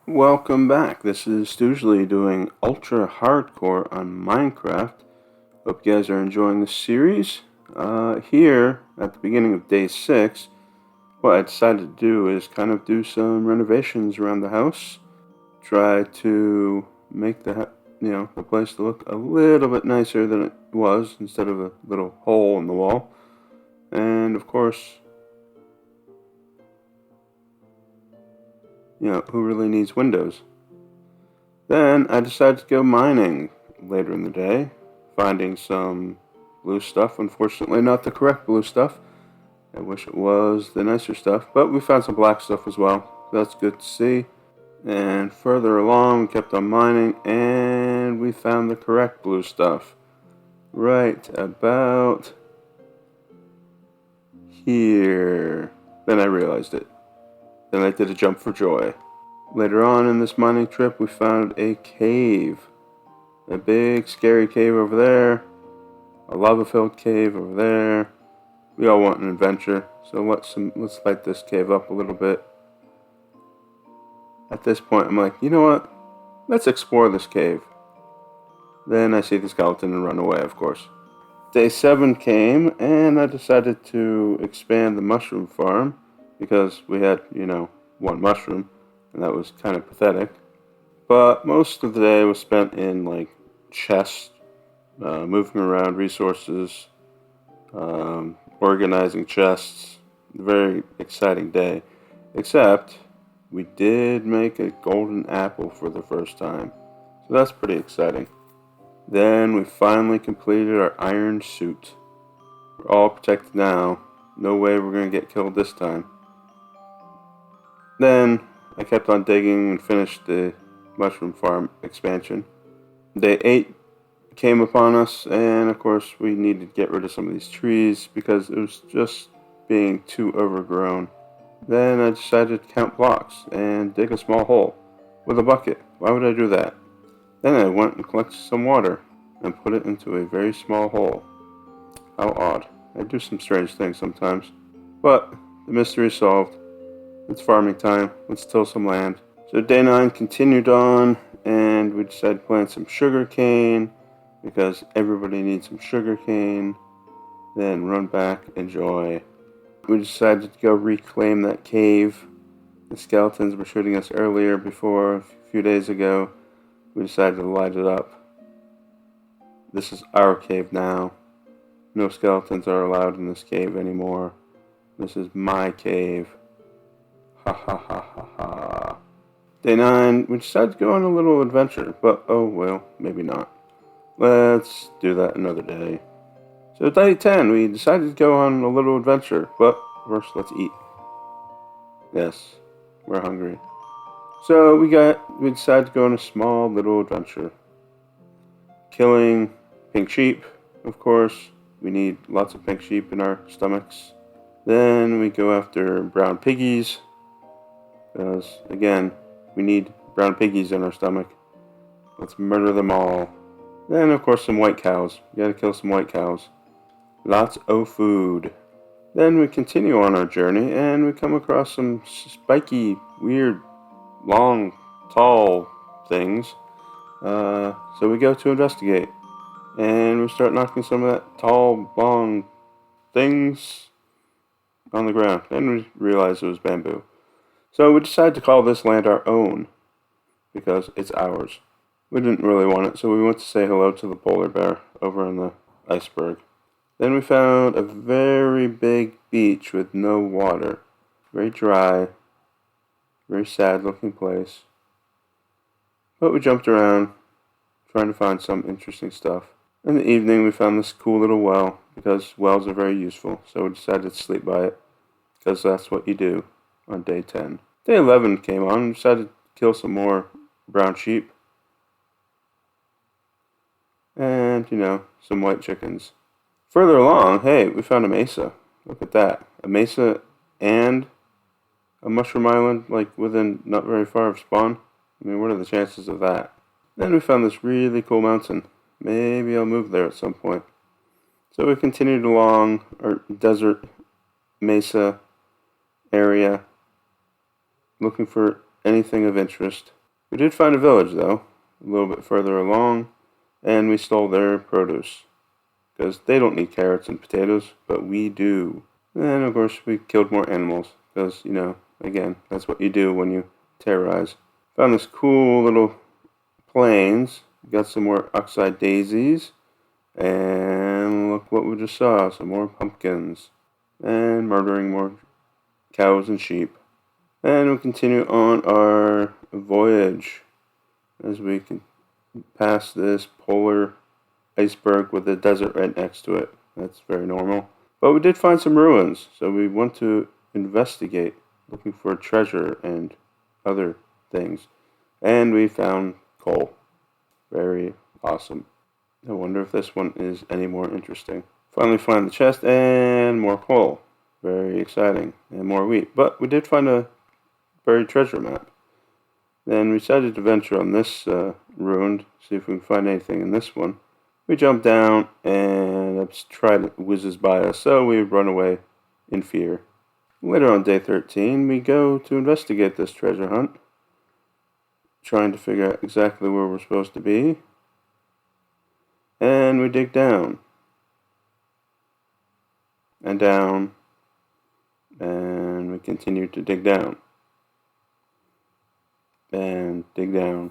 Welcome back. This is Stoogely doing Ultra Hardcore on Minecraft. Hope you guys are enjoying the series. Here, at the beginning of day 6, what I decided to do is kind of do some renovations around the house. Try to make the place to look a little bit nicer than it was, instead of a little hole in the wall. And of course, who really needs windows? Then I decided to go mining later in the day, finding some blue stuff. Unfortunately, not the correct blue stuff. I wish it was the nicer stuff, but we found some black stuff as well. That's good to see. And further along, we kept on mining, and we found the correct blue stuff. Right about here. Then I realized it. Then I did a jump for joy. Later on in this mining trip, we found a cave. A big, scary cave over there. A lava-filled cave over there. We all want an adventure, so let's light this cave up a little bit. At this point, I'm like, you know what? Let's explore this cave. Then I see the skeleton and run away, of course. Day 7 came, and I decided to expand the mushroom farm because we had, one mushroom, and that was kind of pathetic. But most of the day was spent in, chests, moving around resources, organizing chests. Very exciting day. Except, we did make a golden apple for the first time. So that's pretty exciting. Then we finally completed our iron suit. We're all protected now. No way we're going to get killed this time. Then I kept on digging and finished the mushroom farm expansion. Day 8 came upon us, and of course we needed to get rid of some of these trees because it was just being too overgrown. Then I decided to count blocks and dig a small hole with a bucket. Why would I do that? Then I went and collected some water and put it into a very small hole. How odd. I do some strange things sometimes. But the mystery is solved. It's farming time. Let's till some land. So day 9 continued on, and we decided to plant some sugar cane because everybody needs some sugar cane. Then run back, enjoy. We decided to go reclaim that cave. The skeletons were shooting us earlier before, a few days ago. We decided to light it up. This is our cave now. No skeletons are allowed in this cave anymore. This is my cave. Ha ha ha ha ha. Day 9, we decided to go on a little adventure, but oh well, maybe not. Let's do that another day. So day 10, we decided to go on a little adventure, but first let's eat. Yes, we're hungry. So we decided to go on a small little adventure. Killing pink sheep, of course. We need lots of pink sheep in our stomachs. Then we go after brown piggies, because again, we need brown piggies in our stomach. Let's murder them all. Then of course some white cows. We gotta kill some white cows. Lots of food. Then we continue on our journey and we come across some spiky, weird, long, tall things. So we go to investigate. And we start knocking some of that tall, long things on the ground. Then we realize it was bamboo. So we decided to call this land our own because it's ours. We didn't really want it, so we went to say hello to the polar bear over on the iceberg. Then we found a very big beach with no water. Very dry. Very sad looking place. But we jumped around trying to find some interesting stuff. In the evening we found this cool little well because wells are very useful, so we decided to sleep by it because that's what you do on day 10. Day 11 came on and decided to kill some more brown sheep. And, some white chickens. Further along, hey, we found a mesa. Look at that. A mesa and a mushroom island, within not very far of spawn. I mean, what are the chances of that? Then we found this really cool mountain. Maybe I'll move there at some point. So we continued along our desert mesa area, looking for anything of interest. We did find a village, though, a little bit further along, and we stole their produce. Because they don't need carrots and potatoes, but we do. And of course, we killed more animals. Because, again, that's what you do when you terrorize. Found this cool little plains. Got some more oxeye daisies. And look what we just saw. Some more pumpkins. And murdering more cows and sheep. And we continue on our voyage as we can pass this polar iceberg with a desert right next to it. That's very normal. But we did find some ruins, so we want to investigate, looking for treasure and other things. And we found coal. Very awesome. I wonder if this one is any more interesting. Finally find the chest and more coal. Very exciting. And more wheat. But we did find a buried treasure map. Then we decided to venture on this ruined, see if we can find anything in this one. We jump down and a trident whizzes by us, so we run away in fear. Later on day 13, we go to investigate this treasure hunt, trying to figure out exactly where we're supposed to be. And we dig down. And down. And we continue to dig down. And dig down.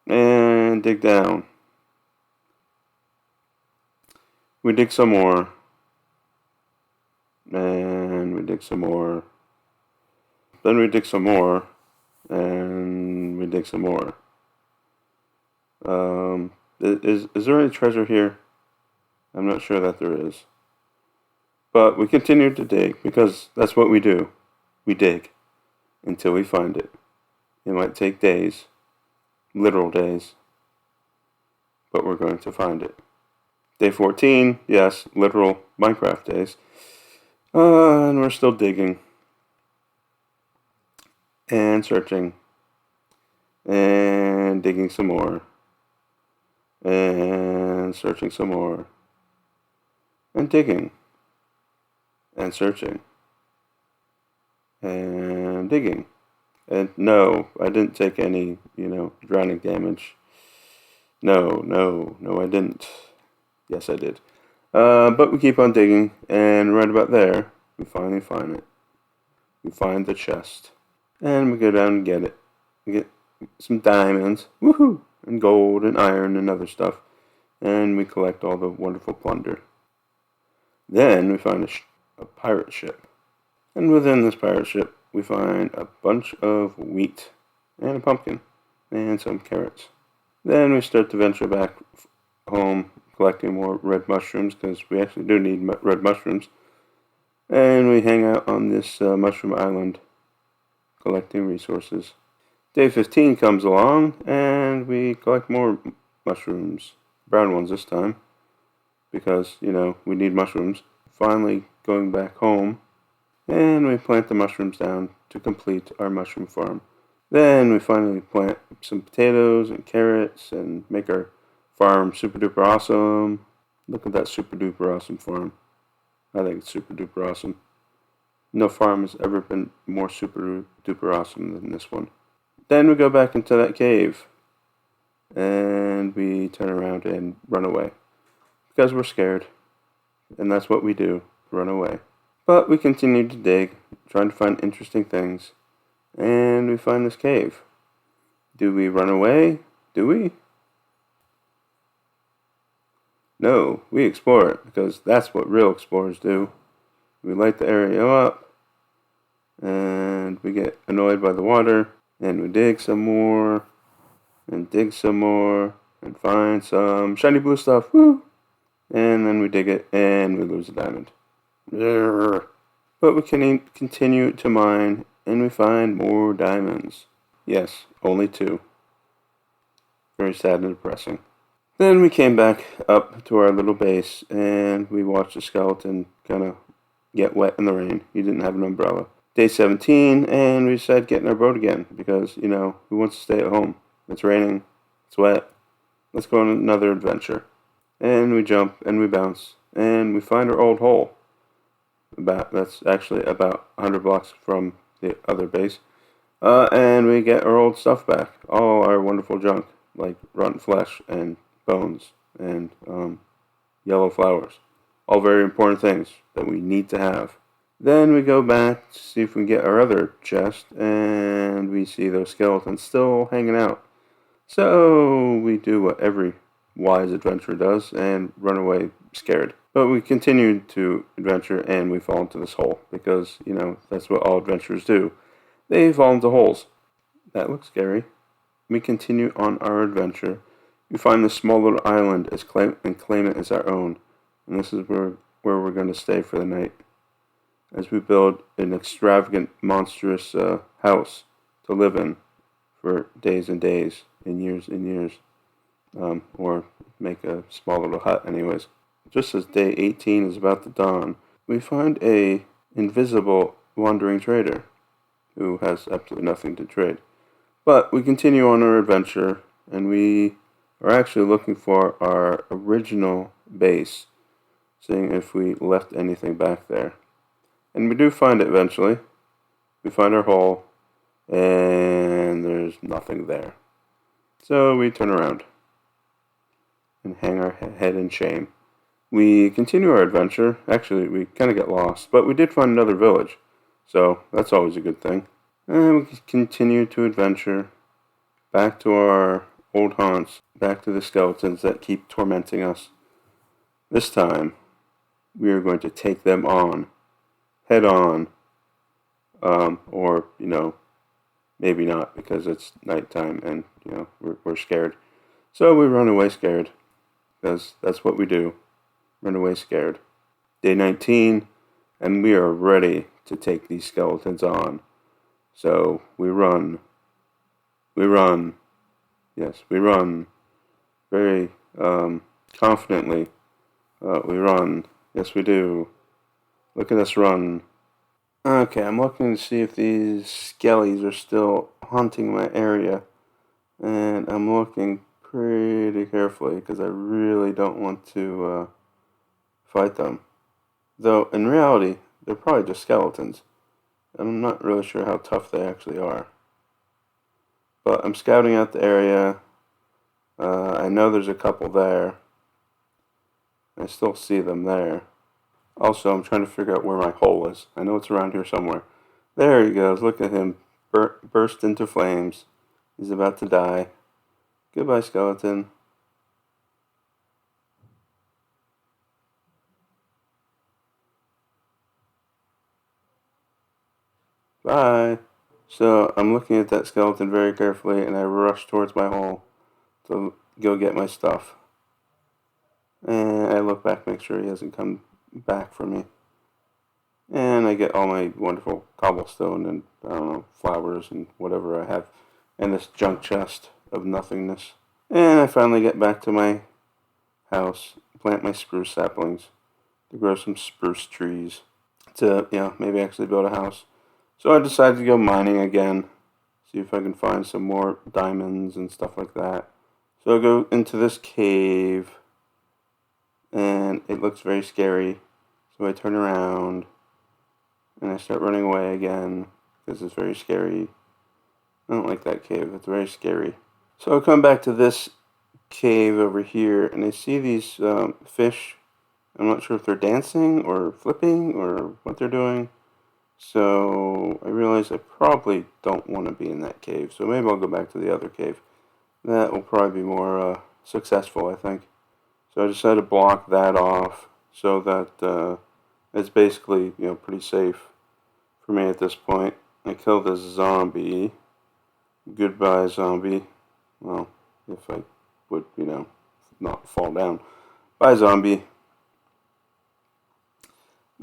And dig down. We dig some more. And we dig some more. Then we dig some more. And we dig some more. Is there any treasure here? I'm not sure that there is. But we continue to dig because that's what we do. We dig until we find it. It might take days, literal days, but we're going to find it. Day 14, yes, literal Minecraft days. And we're still digging. And searching. And digging some more. And searching some more. And digging. And searching. And digging. And no, I didn't take any, drowning damage. No, I didn't. Yes, I did. But we keep on digging, and right about there, we finally find it. We find the chest. And we go down and get it. We get some diamonds, woohoo, and gold and iron and other stuff. And we collect all the wonderful plunder. Then we find a pirate ship. And within this pirate ship, we find a bunch of wheat and a pumpkin and some carrots. Then we start to venture back home, collecting more red mushrooms because we actually do need red mushrooms. And we hang out on this mushroom island, collecting resources. Day 15 comes along, and we collect more mushrooms, brown ones this time, because, we need mushrooms. Finally going back home, and we plant the mushrooms down to complete our mushroom farm. Then we finally plant some potatoes and carrots and make our farm super duper awesome. Look at that super duper awesome farm. I think it's super duper awesome. No farm has ever been more super duper awesome than this one. Then we go back into that cave. And we turn around and run away. Because we're scared. And that's what we do. Run away. But we continue to dig, trying to find interesting things. And we find this cave. Do we run away? Do we? No, we explore it, because that's what real explorers do. We light the area up, and we get annoyed by the water, and we dig some more, and dig some more, and find some shiny blue stuff, woo! And then we dig it, and we lose a diamond. But we can continue to mine, and we find more diamonds. Yes, only 2. Very sad and depressing. Then we came back up to our little base, and we watched the skeleton kind of get wet in the rain. He didn't have an umbrella. Day 17, and we decided to get in our boat again, because, who wants to stay at home? It's raining, it's wet, let's go on another adventure. And we jump, and we bounce, and we find our old hole. That's actually about 100 blocks from the other base. And we get our old stuff back. All our wonderful junk, like rotten flesh and bones and yellow flowers. All very important things that we need to have. Then we go back to see if we can get our other chest, and we see those skeletons still hanging out. So we do what every wise adventurer does and run away scared. But we continue to adventure and we fall into this hole because, that's what all adventurers do. They fall into holes. That looks scary. We continue on our adventure. We find this small little island and claim it as our own. And this is where we're going to stay for the night. As we build an extravagant, monstrous house to live in for days and days and years. Or make a small little hut anyways. Just as day 18 is about to dawn, we find a invisible wandering trader who has absolutely nothing to trade. But we continue on our adventure, and we are actually looking for our original base, seeing if we left anything back there. And we do find it eventually. We find our hole, and there's nothing there. So we turn around and hang our head in shame. We continue our adventure. Actually, we kind of get lost, but we did find another village, so that's always a good thing. And we continue to adventure back to our old haunts, back to the skeletons that keep tormenting us. This time, we are going to take them on, head on, or, maybe not because it's nighttime and, we're scared. So we run away scared, because that's what we do. Run away scared. Day 19, and we are ready to take these skeletons on. So we run. We run. Yes, we run. Very confidently. We run. Yes, we do. Look at us run. Okay, I'm looking to see if these skellies are still haunting my area. And I'm looking pretty carefully because I really don't want to fight them. Though, in reality, they're probably just skeletons. And I'm not really sure how tough they actually are. But I'm scouting out the area. I know there's a couple there. I still see them there. Also, I'm trying to figure out where my hole is. I know it's around here somewhere. There he goes. Look at him. Burst into flames. He's about to die. Goodbye, skeleton. Bye. So I'm looking at that skeleton very carefully, and I rush towards my hole to go get my stuff. And I look back, make sure he hasn't come back for me. And I get all my wonderful cobblestone and, flowers and whatever I have in this junk chest of nothingness. And I finally get back to my house, plant my spruce saplings to grow some spruce trees to, maybe actually build a house. So I decided to go mining again, see if I can find some more diamonds and stuff like that. So I go into this cave, and it looks very scary. So I turn around, and I start running away again, because it's very scary. I don't like that cave, it's very scary. So I come back to this cave over here, and I see these fish. I'm not sure if they're dancing, or flipping, or what they're doing. So I realize I probably don't want to be in that cave, so maybe I'll go back to the other cave. That will probably be more successful, I think. So I decided to block that off so that it's basically, pretty safe for me at this point. I killed this zombie. Goodbye, zombie. Well, if I would, not fall down. Bye, zombie.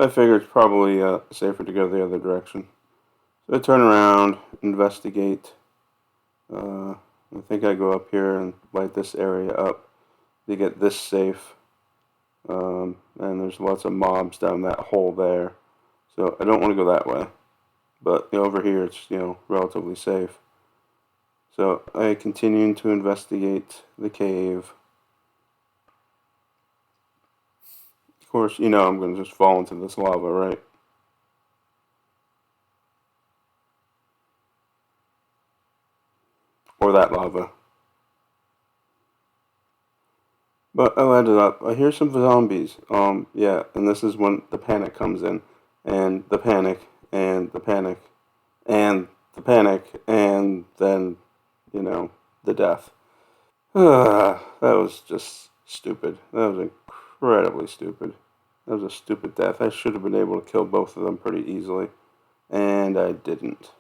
I figure it's probably safer to go the other direction. So I turn around, investigate. I think I go up here and light this area up to get this safe. And there's lots of mobs down that hole there. So I don't want to go that way. But over here it's, relatively safe. So I continue to investigate the cave. Of course, I'm going to just fall into this lava, right? or that lava. But I landed up. I hear some zombies. Yeah, and this is when the panic comes in, and the panic, and the panic, and the panic, and then, the death. That was just stupid. That was incredibly stupid. That was a stupid death. I should have been able to kill both of them pretty easily, and I didn't.